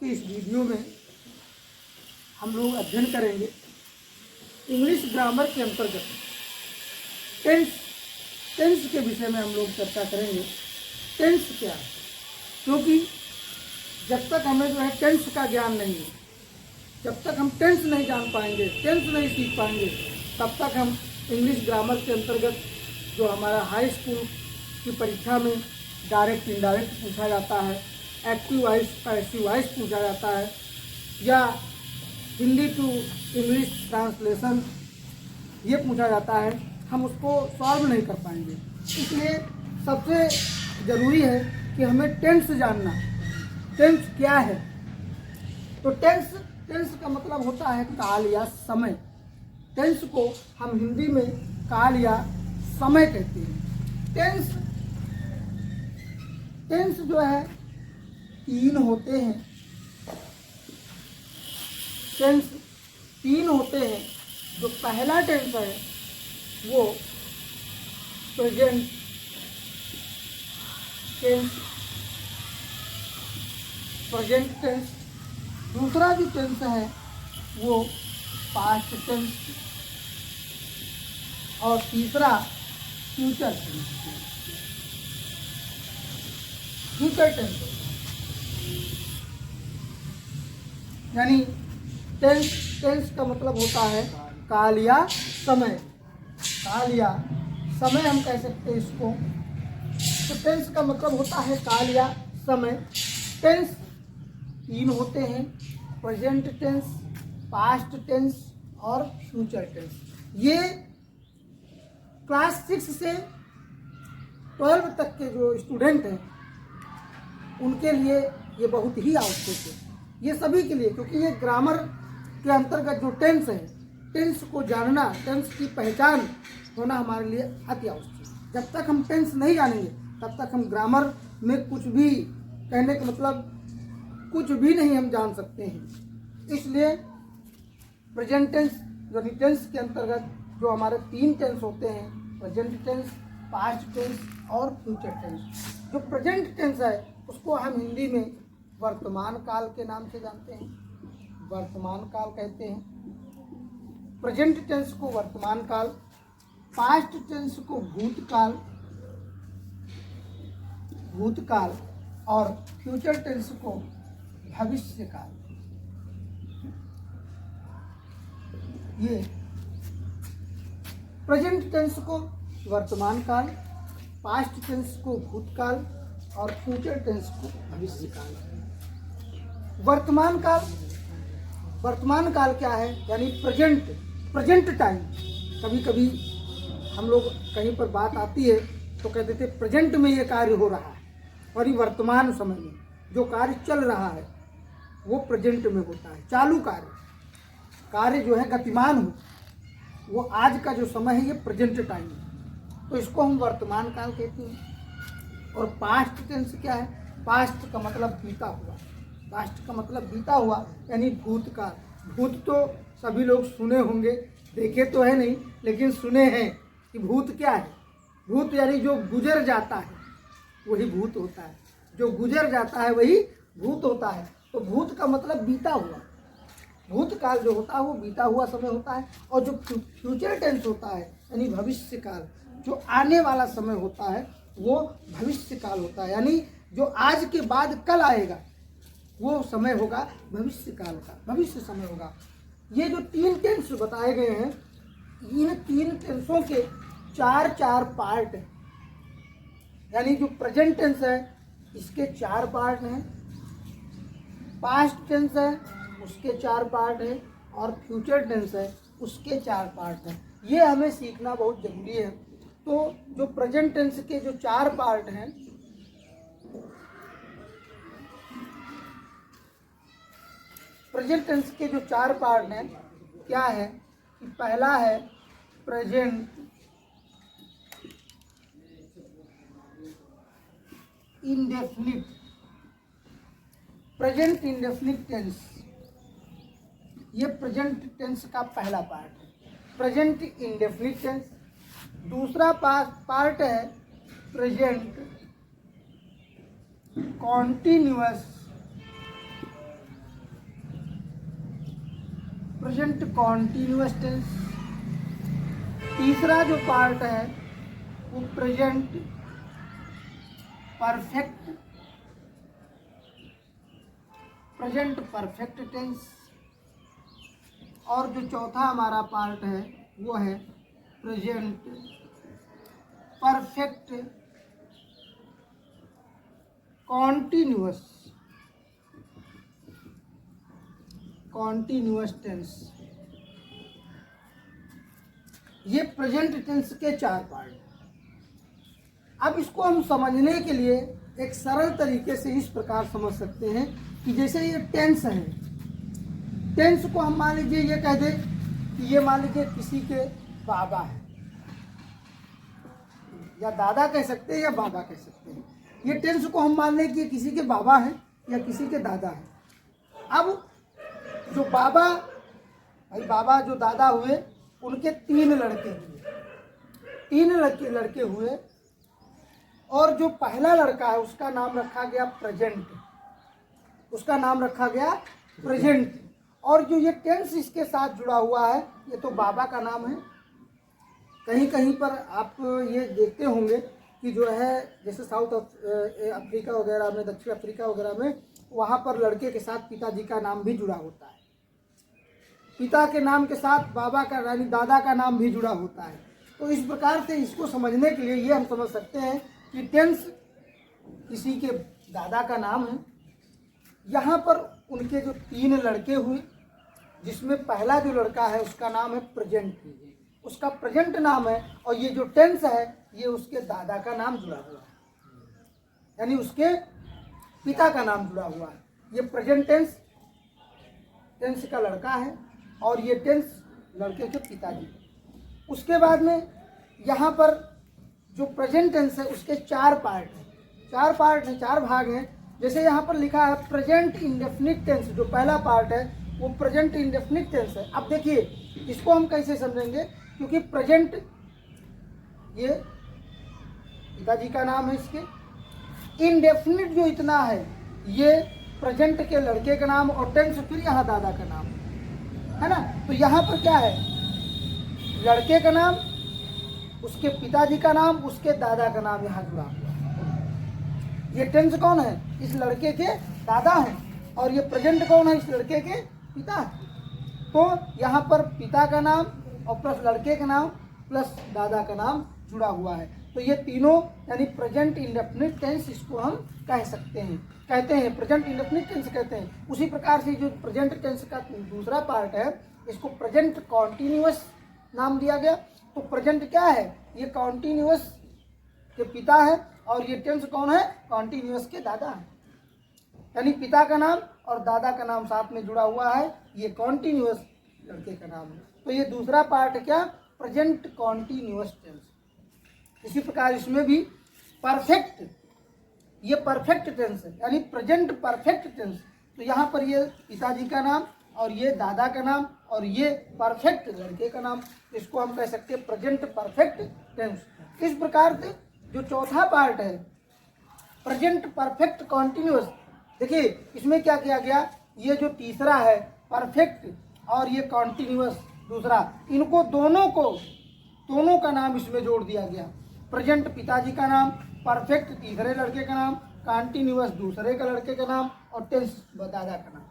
के इस वीडियो में हम लोग अध्ययन करेंगे इंग्लिश ग्रामर के अंतर्गत टेंस के विषय में हम लोग चर्चा करेंगे। टेंस क्या है, क्योंकि जब तक हमें जो है टेंस का ज्ञान नहीं है, जब तक हम टेंस नहीं जान पाएंगे, टेंस नहीं सीख पाएंगे, तब तक हम इंग्लिश ग्रामर के अंतर्गत जो हमारा हाई स्कूल की परीक्षा में डायरेक्ट इनडायरेक्ट पूछा जाता है, एक्टिव वॉइस पैसिव वॉइस पूछा जाता है, या हिंदी टू इंग्लिश ट्रांसलेशन ये पूछा जाता है, हम उसको सॉल्व नहीं कर पाएंगे। इसलिए सबसे ज़रूरी है कि हमें टेंस जानना, टेंस क्या है। तो टेंस का मतलब होता है काल या समय। टेंस को हम हिंदी में काल या समय कहते हैं। टेंस जो है 3 होते हैं। टेंस 3 होते हैं। जो पहला टेंस है वो प्रेजेंट टेंस, दूसरा जो टेंस है वो पास्ट टेंस, और तीसरा फ्यूचर टेंस। यानी टेंस का मतलब होता है काल या समय। काल या समय हम कह सकते हैं इसको। तो टेंस का मतलब होता है काल या समय। टेंस 3 होते हैं, प्रेजेंट टेंस, पास्ट टेंस और फ्यूचर टेंस। ये क्लास 6 से 12 तक के जो स्टूडेंट हैं उनके लिए ये बहुत ही आवश्यक है, ये सभी के लिए, क्योंकि ये ग्रामर के अंतर्गत जो टेंस है, टेंस को जानना, टेंस की पहचान होना हमारे लिए अति आवश्यक है। जब तक हम टेंस नहीं जानेंगे तब तक हम ग्रामर में कुछ भी, कहने का मतलब कुछ भी नहीं हम जान सकते हैं। इसलिए प्रेजेंट टेंस यानी टेंस के अंतर्गत जो हमारे 3 टेंस होते हैं, प्रेजेंट टेंस, पास्ट टेंस और फ्यूचर टेंस। जो प्रेजेंट टेंस है उसको हम हिंदी में वर्तमान काल के नाम से जानते हैं, वर्तमान काल कहते हैं। प्रेजेंट टेंस को वर्तमान काल, पास्ट टेंस को भूतकाल और फ्यूचर टेंस को भविष्य काल। ये प्रेजेंट टेंस को वर्तमान काल, पास्ट टेंस को भूतकाल और फ्यूचर टेंस को भविष्य काल। वर्तमान काल क्या है, यानी प्रेजेंट टाइम। कभी कभी हम लोग कहीं पर बात आती है तो कहते थे प्रेजेंट में ये कार्य हो रहा है, और ये वर्तमान समय में जो कार्य चल रहा है वो प्रेजेंट में होता है। चालू कार्य जो है गतिमान हो, वो आज का जो समय है ये प्रेजेंट टाइम है, तो इसको हम वर्तमान काल कहते हैं। और पास्ट टेंस क्या है, पास्ट का मतलब बीता हुआ, पास्ट का मतलब बीता हुआ यानी भूतकाल। भूत तो सभी लोग सुने होंगे, देखे तो है नहीं, लेकिन सुने हैं कि भूत क्या है। भूत यानी जो गुजर जाता है वही भूत होता है, जो गुजर जाता है वही भूत होता है। तो भूत का मतलब बीता हुआ, भूतकाल जो होता है वो बीता हुआ समय होता है। और जो फ्यूचर टेंस होता है यानी भविष्य काल, जो आने वाला समय होता है वो भविष्य काल होता है, यानी जो आज के बाद कल आएगा वो समय होगा भविष्य काल का, भविष्य समय होगा। ये जो 3 टेंस बताए गए हैं, इन 3 टेंसों के 4 पार्ट हैं। यानी जो प्रेजेंट टेंस है इसके 4 पार्ट हैं, पास्ट टेंस है उसके 4 पार्ट हैं, और फ्यूचर टेंस है उसके 4 पार्ट हैं। ये हमें सीखना बहुत जरूरी है। तो जो प्रेजेंट टेंस के जो 4 पार्ट हैं, प्रेजेंट टेंस के जो 4 पार्ट हैं क्या है कि पहला है present indefinite, present indefinite tense, ये प्रेजेंट टेंस का पहला पार्ट है, प्रेजेंट इंडेफिनिट टेंस। दूसरा पार्ट है present continuous present continuous tense. तीसरा जो पार्ट है वो प्रेजेंट परफेक्ट टेंस। और जो चौथा हमारा पार्ट है वो है प्रेजेंट परफेक्ट कॉन्टिन्यूअस टेंस। ये प्रेजेंट टेंस के 4 पार्ट। अब इसको हम समझने के लिए एक सरल तरीके से इस प्रकार समझ सकते हैं कि जैसे ये टेंस है, टेंस को हम मान लीजिए ये कह दें कि ये मान लीजिए किसी के बाबा है, या दादा कह सकते हैं या बाबा कह सकते हैं। ये टेंस को हम मान लें कि ये किसी के बाबा हैं या किसी के दादा हैं। अब जो बाबा जो दादा हुए उनके 3 लड़के हुए, 3 लड़के हुए, और जो पहला लड़का है उसका नाम रखा गया प्रेजेंट, और जो ये टेंस इसके साथ जुड़ा हुआ है ये तो बाबा का नाम है। कहीं कहीं पर आप ये देखते होंगे कि जो है जैसे साउथ अफ्रीका वगैरह में, दक्षिण अफ्रीका वगैरह में, वहाँ पर लड़के के साथ पिताजी का नाम भी जुड़ा होता है। पिता के नाम के साथ बाबा का यानी दादा का नाम भी जुड़ा होता है। तो इस प्रकार से इसको समझने के लिए ये हम समझ सकते हैं कि टेंस किसी के दादा का नाम है। यहाँ पर उनके जो 3 लड़के हुए, जिसमें पहला जो लड़का है उसका नाम है प्रेजेंट, उसका प्रेजेंट नाम है, और ये जो टेंस है ये उसके दादा का नाम जुड़ा हुआ है, यानी उसके पिता का नाम जुड़ा हुआ है। ये प्रेजेंट टेंस का लड़का है और ये टेंस लड़के के पिताजी। उसके बाद में यहाँ पर जो प्रेजेंट टेंस है उसके 4 पार्ट हैं, 4 भाग हैं। जैसे यहाँ पर लिखा है प्रेजेंट इंडेफिनिट टेंस, जो पहला पार्ट है वो प्रेजेंट इंडेफिनिट टेंस है। अब देखिए इसको हम कैसे समझेंगे, क्योंकि प्रेजेंट ये पिताजी का नाम है, इसके इंडेफिनिट जो इतना है ये प्रेजेंट के लड़के का नाम, और टेंस फिर यहाँ दादा का नाम है ना। तो यहाँ पर क्या है, लड़के का नाम, उसके पिताजी का नाम, उसके दादा का नाम यहाँ जुड़ा हुआ। ये टेंस कौन है, इस लड़के के दादा है, और ये प्रेजेंट कौन है, इस लड़के के पिता है। तो यहाँ पर पिता का नाम और प्लस लड़के का नाम प्लस दादा का नाम जुड़ा हुआ है। तो ये तीनों यानी प्रेजेंट इंडेफिनिट टेंस इसको हम कहते हैं प्रेजेंट इंडेफिनिट टेंस कहते हैं। उसी प्रकार से जो प्रेजेंट टेंस का दूसरा पार्ट है इसको प्रेजेंट कॉन्टिन्यूअस नाम दिया गया। तो प्रेजेंट क्या है, ये कॉन्टिन्यूअस के पिता है, और ये टेंस कौन है, कॉन्टिन्यूअस के दादा है, यानी पिता का नाम और दादा का नाम साथ में जुड़ा हुआ है, ये कॉन्टिन्यूअस लड़के का नाम है। तो ये दूसरा पार्ट है क्या, प्रेजेंट कॉन्टिन्यूअस टेंस। इसी प्रकार इसमें भी परफेक्ट, ये परफेक्ट टेंस है, यानी प्रेजेंट परफेक्ट टेंस। तो यहाँ पर ये पिताजी का नाम और ये दादा का नाम और ये परफेक्ट लड़के का नाम, इसको हम कह सकते हैं प्रेजेंट परफेक्ट टेंस। इस प्रकार से जो चौथा पार्ट है प्रेजेंट परफेक्ट कॉन्टिन्यूअस, देखिए इसमें क्या किया गया, ये जो तीसरा है परफेक्ट और ये कॉन्टिन्यूअस दूसरा, इनको दोनों का नाम इसमें जोड़ दिया गया। प्रेजेंट पिताजी का नाम, परफेक्ट तीसरे लड़के का नाम, कॉन्टिन्यूअस दूसरे का लड़के का नाम, और टेंस दादा का नाम,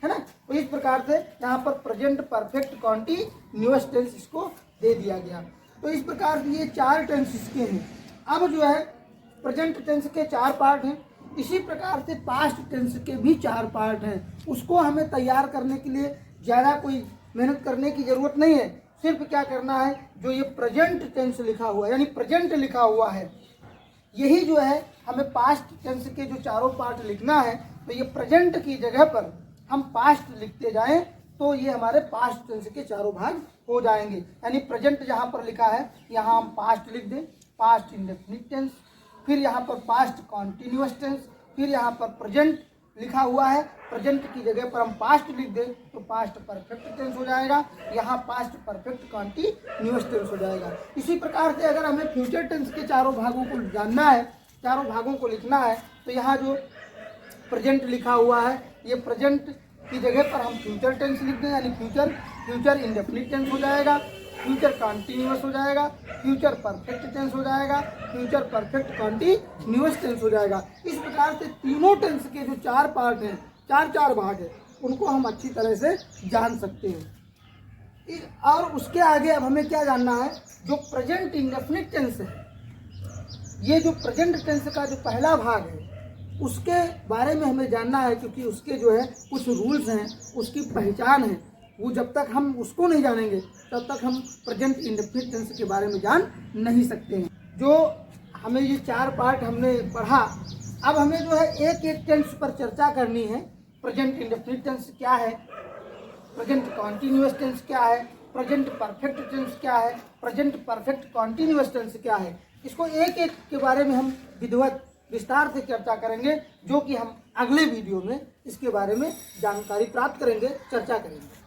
है ना। तो इस प्रकार से यहाँ पर प्रेजेंट परफेक्ट कॉन्टिन्यूअस टेंस इसको दे दिया गया। तो इस प्रकार से ये 4 टेंस इसके हैं। अब जो है प्रेजेंट टेंस के 4 पार्ट हैं, इसी प्रकार से पास्ट टेंस के भी 4 पार्ट हैं। उसको हमें तैयार करने के लिए ज़्यादा कोई मेहनत करने की ज़रूरत नहीं है। सिर्फ क्या करना है, जो ये प्रेजेंट टेंस लिखा हुआ है यानी प्रेजेंट लिखा हुआ है, यही जो है हमें पास्ट टेंस के जो 4 पार्ट लिखना है। तो ये प्रेजेंट की जगह पर हम पास्ट लिखते जाएं तो ये हमारे पास्ट टेंस के 4 भाग हो जाएंगे। यानी प्रेजेंट जहाँ पर लिखा है यहाँ हम पास्ट लिख दें, पास्ट इंडेफिनिट टेंस, फिर यहाँ पर पास्ट कॉन्टिन्यूअस टेंस, फिर यहाँ पर प्रेजेंट लिखा हुआ है, प्रेजेंट की जगह पर हम पास्ट लिख दें तो पास्ट परफेक्ट टेंस हो जाएगा, यहाँ पास्ट परफेक्ट कॉन्टिन्यूअस टेंस हो जाएगा। इसी प्रकार से अगर हमें फ्यूचर टेंस के 4 भागों को जानना है, 4 भागों को लिखना है, तो यहाँ जो प्रेजेंट लिखा हुआ है ये प्रेजेंट की जगह पर हम फ्यूचर टेंस लिख दें, यानी फ्यूचर इंडेफिनिट टेंस हो जाएगा, फ्यूचर कॉन्टिन्यूअस हो जाएगा, फ्यूचर परफेक्ट टेंस हो जाएगा, फ्यूचर परफेक्ट कॉन्टिन्यूअस टेंस हो जाएगा। इस प्रकार से तीनों टेंस के जो 4 पार्ट हैं, 4 भाग हैं, उनको हम अच्छी तरह से जान सकते हैं। और उसके आगे अब हमें क्या जानना है, जो प्रेजेंट इंडेफिनिट टेंस है, ये जो प्रेजेंट टेंस का जो पहला भाग है उसके बारे में हमें जानना है, क्योंकि उसके जो है कुछ रूल्स हैं, उसकी पहचान है। वो जब तक हम उसको नहीं जानेंगे तब तक हम प्रेजेंट इंडेफिनिट टेंस के बारे में जान नहीं सकते हैं। जो हमें ये 4 पार्ट हमने पढ़ा, अब हमें जो है एक एक टेंस पर चर्चा करनी है। प्रेजेंट इंडेफिनिट टेंस क्या है, प्रेजेंट कॉन्टिन्यूअस टेंस क्या है, प्रेजेंट परफेक्ट टेंस क्या है, प्रेजेंट परफेक्ट कॉन्टिन्यूअस टेंस क्या है। इसको एक एक के बारे में हम विधिवत विस्तार से चर्चा करेंगे, जो कि हम अगले वीडियो में इसके बारे में जानकारी प्राप्त करेंगे, चर्चा करेंगे।